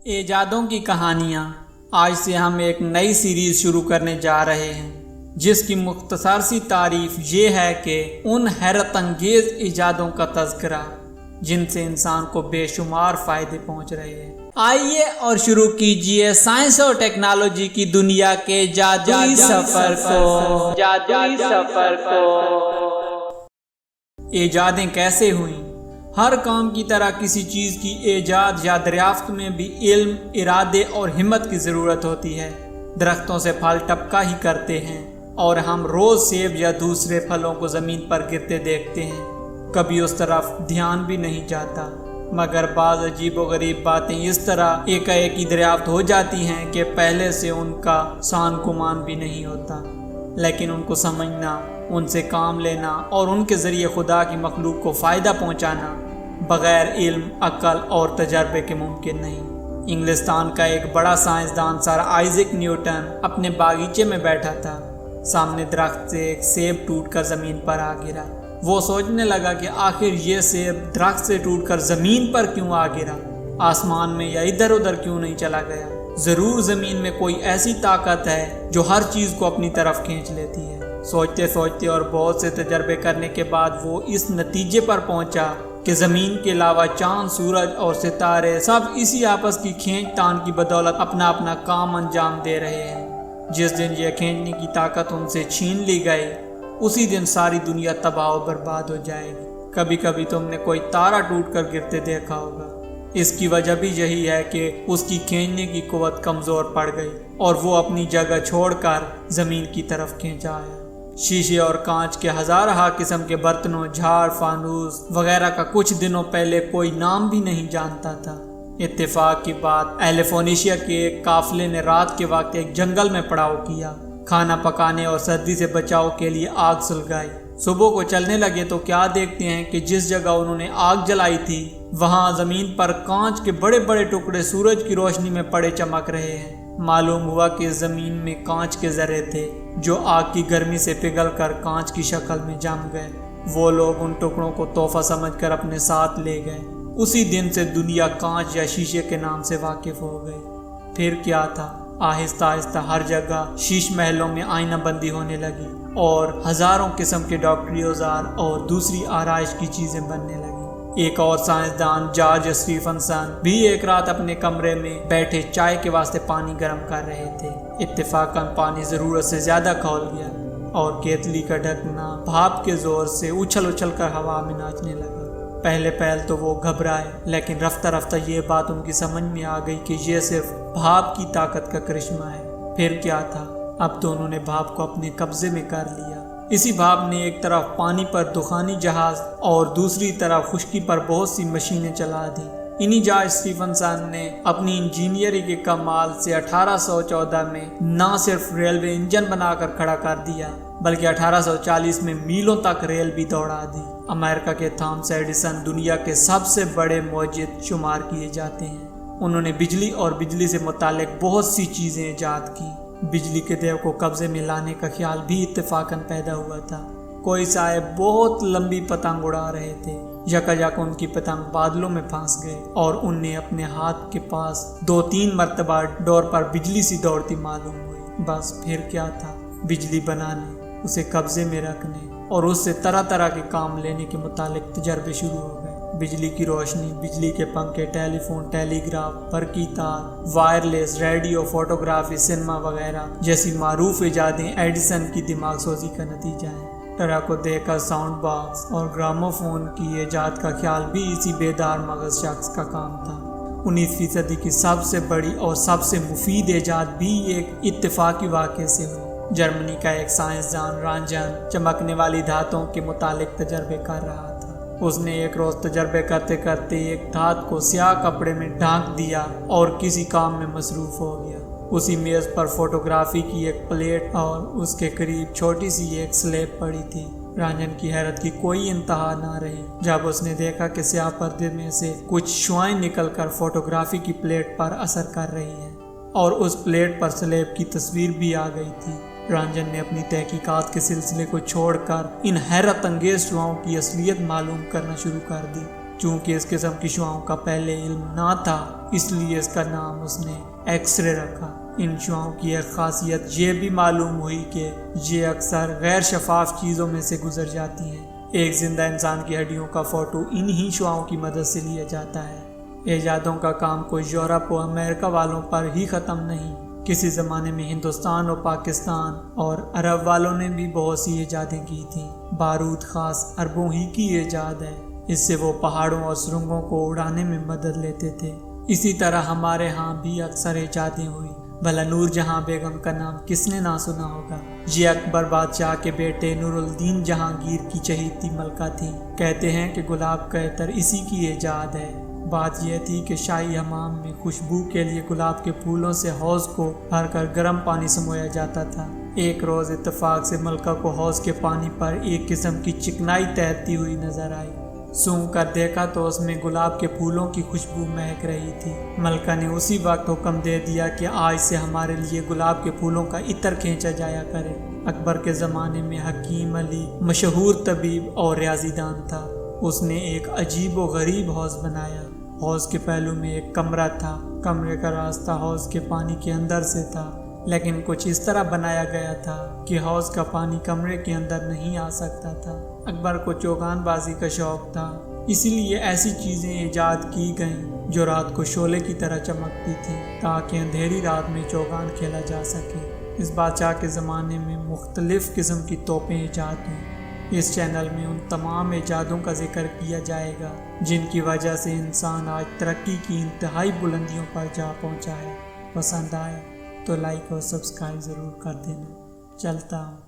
ایجادوں کی کہانیاں۔ آج سے ہم ایک نئی سیریز شروع کرنے جا رہے ہیں جس کی مختصر سی تعریف یہ ہے کہ ان حیرت انگیز ایجادوں کا تذکرہ جن سے انسان کو بے شمار فائدے پہنچ رہے ہیں۔ آئیے اور شروع کیجئے سائنس اور ٹیکنالوجی کی دنیا کے جادوئی سفر کو۔ ایجادیں کیسے ہوئیں؟ ہر کام کی طرح کسی چیز کی ایجاد یا دریافت میں بھی علم، ارادے اور ہمت کی ضرورت ہوتی ہے۔ درختوں سے پھل ٹپکا ہی کرتے ہیں اور ہم روز سیب یا دوسرے پھلوں کو زمین پر گرتے دیکھتے ہیں، کبھی اس طرف دھیان بھی نہیں جاتا، مگر بعض عجیب و غریب باتیں اس طرح ایک ہی دریافت ہو جاتی ہیں کہ پہلے سے ان کا سان گمان بھی نہیں ہوتا، لیکن ان کو سمجھنا، ان سے کام لینا اور ان کے ذریعے خدا کی مخلوق کو فائدہ پہنچانا بغیر علم، عقل اور تجربے کے ممکن نہیں۔ انگلستان کا ایک بڑا سائنسدان سر آئزیک نیوٹن اپنے باغیچے میں بیٹھا تھا۔ سامنے درخت سے ایک سیب ٹوٹ کر زمین پر آ گرا۔ وہ سوچنے لگا کہ آخر یہ سیب درخت سے ٹوٹ کر زمین پر کیوں آ گرا؟ آسمان میں یا ادھر ادھر کیوں نہیں چلا گیا؟ ضرور زمین میں کوئی ایسی طاقت ہے جو ہر چیز کو اپنی طرف کھینچ لیتی ہے۔ سوچتے سوچتے اور بہت سے تجربے کرنے کے بعد وہ اس نتیجے پر پہنچا کہ زمین کے علاوہ چاند، سورج اور ستارے سب اسی آپس کی کھینچ تان کی بدولت اپنا اپنا کام انجام دے رہے ہیں۔ جس دن یہ کھینچنے کی طاقت ان سے چھین لی گئی، اسی دن ساری دنیا تباہ و برباد ہو جائے گی۔ کبھی کبھی تم نے کوئی تارا ٹوٹ کر گرتے دیکھا ہوگا۔ اس کی وجہ بھی یہی ہے کہ اس کی کھینچنے کی قوت کمزور پڑ گئی اور وہ اپنی جگہ چھوڑ کر زمین کی طرف کھینچا آیا۔ شیشے اور کانچ کے ہزارہ قسم کے برتنوں، جھاڑ، فانوس وغیرہ کا کچھ دنوں پہلے کوئی نام بھی نہیں جانتا تھا۔ اتفاق کی بات، اہل فونیشیا کے ایک قافلے نے رات کے وقت ایک جنگل میں پڑاؤ کیا، کھانا پکانے اور سردی سے بچاؤ کے لیے آگ سلگائی۔ صبح کو چلنے لگے تو کیا دیکھتے ہیں کہ جس جگہ انہوں نے آگ جلائی تھی وہاں زمین پر کانچ کے بڑے بڑے ٹکڑے سورج کی روشنی میں پڑے چمک رہے ہیں۔ معلوم ہوا کہ زمین میں کانچ کے ذرے تھے جو آگ کی گرمی سے پگھل کر کانچ کی شکل میں جم گئے۔ وہ لوگ ان ٹکڑوں کو تحفہ سمجھ کر اپنے ساتھ لے گئے۔ اسی دن سے دنیا کانچ یا شیشے کے نام سے واقف ہو گئی۔ پھر کیا تھا؟ آہستہ آہستہ ہر جگہ شیش محلوں میں آئینہ بندی ہونے لگی اور ہزاروں قسم کے ڈاکٹری اوزار اور دوسری آرائش کی چیزیں بننے لگی۔ ایک اور سائنسدان جارج اسٹیفنسن بھی ایک رات اپنے کمرے میں بیٹھے چائے کے واسطے پانی گرم کر رہے تھے۔ اتفاقاً پانی ضرورت سے زیادہ کھول گیا اور کیتلی کا ڈھکنا بھاپ کے زور سے اچھل اچھل کر ہوا میں ناچنے لگا۔ پہلے تو وہ گھبرائے، لیکن رفتہ رفتہ یہ بات ان کی سمجھ میں آ گئی کہ یہ صرف بھاپ کی طاقت کا کرشمہ ہے۔ پھر کیا تھا؟ اب تو انہوں نے بھاپ کو اپنے قبضے میں کر لیا۔ اسی بھاپ نے ایک طرف پانی پر دخانی جہاز اور دوسری طرف خشکی پر بہت سی مشینیں چلا دی۔ انہی جارج اسٹیفنسن نے اپنی انجینئرنگ کے کمال سے 1814 میں نہ صرف ریلوے انجن بنا کر کھڑا کر دیا بلکہ 1840 میں میلوں تک ریل بھی دوڑا دی۔ امریکہ کے تھامس ایڈیسن دنیا کے سب سے بڑے موجد شمار کیے جاتے ہیں۔ انہوں نے بجلی اور بجلی سے متعلق بہت سی چیزیں ایجاد کی۔ بجلی کے دیو کو قبضے میں لانے کا خیال بھی اتفاقاً پیدا ہوا تھا۔ کوئی صاحب بہت لمبی پتنگ اڑا رہے تھے، یکا ان کی پتنگ بادلوں میں پھنس گئے اور انہیں اپنے ہاتھ کے پاس 2-3 مرتبہ ڈور پر بجلی سی دوڑتی معلوم ہوئی۔ بس پھر کیا تھا؟ بجلی بنانے، اسے قبضے میں رکھنے اور اس سے طرح طرح کے کام لینے کے متعلق تجربے شروع ہو گئے۔ بجلی کی روشنی، بجلی کے پنکھے، ٹیلی فون، ٹیلی گراف، برقی تار، وائرلیس، ریڈیو، فوٹوگرافی، سینما وغیرہ جیسی معروف ایجادیں ایڈیسن کی دماغ سوزی کا نتیجہ ہیں۔ ٹرک کو دیکھ کر ساؤنڈ باکس اور گراموفون کی ایجاد کا خیال بھی اسی بیدار مغز شخص کا کام تھا۔ 19ویں صدی کی سب سے بڑی اور سب سے مفید ایجاد بھی ایک اتفاقی واقعے سے ہوئی۔ جرمنی کا ایک سائنسدان رانجن چمکنے والی دھاتوں کے متعلق تجربے کر رہا تھا۔ اس نے ایک روز تجربے کرتے کرتے ایک دھات کو سیاہ کپڑے میں ڈھانک دیا اور کسی کام میں مصروف ہو گیا۔ اسی میز پر فوٹوگرافی کی ایک پلیٹ اور اس کے قریب چھوٹی سی ایک سلیب پڑی تھی۔ رانجن کی حیرت کی کوئی انتہا نہ رہی جب اس نے دیکھا کہ سیاہ پردے میں سے کچھ شعاعیں نکل کر فوٹوگرافی کی پلیٹ پر اثر کر رہی ہیں اور اس پلیٹ پر سلیب کی تصویر بھی آ گئی تھی۔ رانجن نے اپنی تحقیقات کے سلسلے کو چھوڑ کر ان حیرت انگیز شعاعوں کی اصلیت معلوم کرنا شروع کر دی۔ چونکہ اس قسم کی شعاؤں کا پہلے علم نہ تھا، اس لیے اس کا نام اس نے ایکس رے رکھا۔ ان شعاؤں کی ایک خاصیت یہ بھی معلوم ہوئی کہ یہ اکثر غیر شفاف چیزوں میں سے گزر جاتی ہیں۔ ایک زندہ انسان کی ہڈیوں کا فوٹو انہی شعاؤں کی مدد سے لیا جاتا ہے۔ ایجادوں کا کام کوئی یورپ و امریکہ والوں پر ہی ختم نہیں۔ کسی زمانے میں ہندوستان اور پاکستان اور عرب والوں نے بھی بہت سی ایجادیں کی تھیں۔ بارود خاص عربوں ہی کی ایجاد ہے، اس سے وہ پہاڑوں اور سرنگوں کو اڑانے میں مدد لیتے تھے۔ اسی طرح ہمارے ہاں بھی اکثر ایجادیں ہوئی۔ بھلا نور جہاں بیگم کا نام کس نے نہ سنا ہوگا؟ یہ اکبر بادشاہ کے بیٹے نور الدین جہانگیر کی چہیتی ملکہ تھی۔ کہتے ہیں کہ گلاب کا عطر اسی کی ایجاد ہے۔ بات یہ تھی کہ شاہی حمام میں خوشبو کے لیے گلاب کے پھولوں سے حوض کو بھر کر گرم پانی سمویا جاتا تھا۔ ایک روز اتفاق سے ملکہ کو حوض کے پانی پر ایک قسم کی چکنائی تیرتی ہوئی نظر آئی۔ سونگھ کر دیکھا تو اس میں گلاب کے پھولوں کی خوشبو مہک رہی تھی۔ ملکہ نے اسی وقت حکم دے دیا کہ آج سے ہمارے لیے گلاب کے پھولوں کا عطر کھینچا جایا کرے۔ اکبر کے زمانے میں حکیم علی مشہور طبیب اور ریاضی دان تھا۔ اس نے ایک عجیب و غریب حوض بنایا۔ حوض کے پہلو میں ایک کمرہ تھا۔ کمرے کا راستہ حوض کے پانی کے اندر سے تھا، لیکن کچھ اس طرح بنایا گیا تھا کہ حوض کا پانی کمرے کے اندر نہیں آ سکتا تھا۔ اکبر کو چوگان بازی کا شوق تھا، اسی لیے ایسی چیزیں ایجاد کی گئیں جو رات کو شعلے کی طرح چمکتی تھیں تاکہ اندھیری رات میں چوگان کھیلا جا سکے۔ اس بادشاہ کے زمانے میں مختلف قسم کی توپیں ایجاد ہوئیں۔ اس چینل میں ان تمام ایجادوں کا ذکر کیا جائے گا جن کی وجہ سے انسان آج ترقی کی انتہائی بلندیوں پر جا پہنچا ہے۔ پسند آئے تو لائک اور سبسکرائب ضرور کر دینا۔ چلتا ہوں۔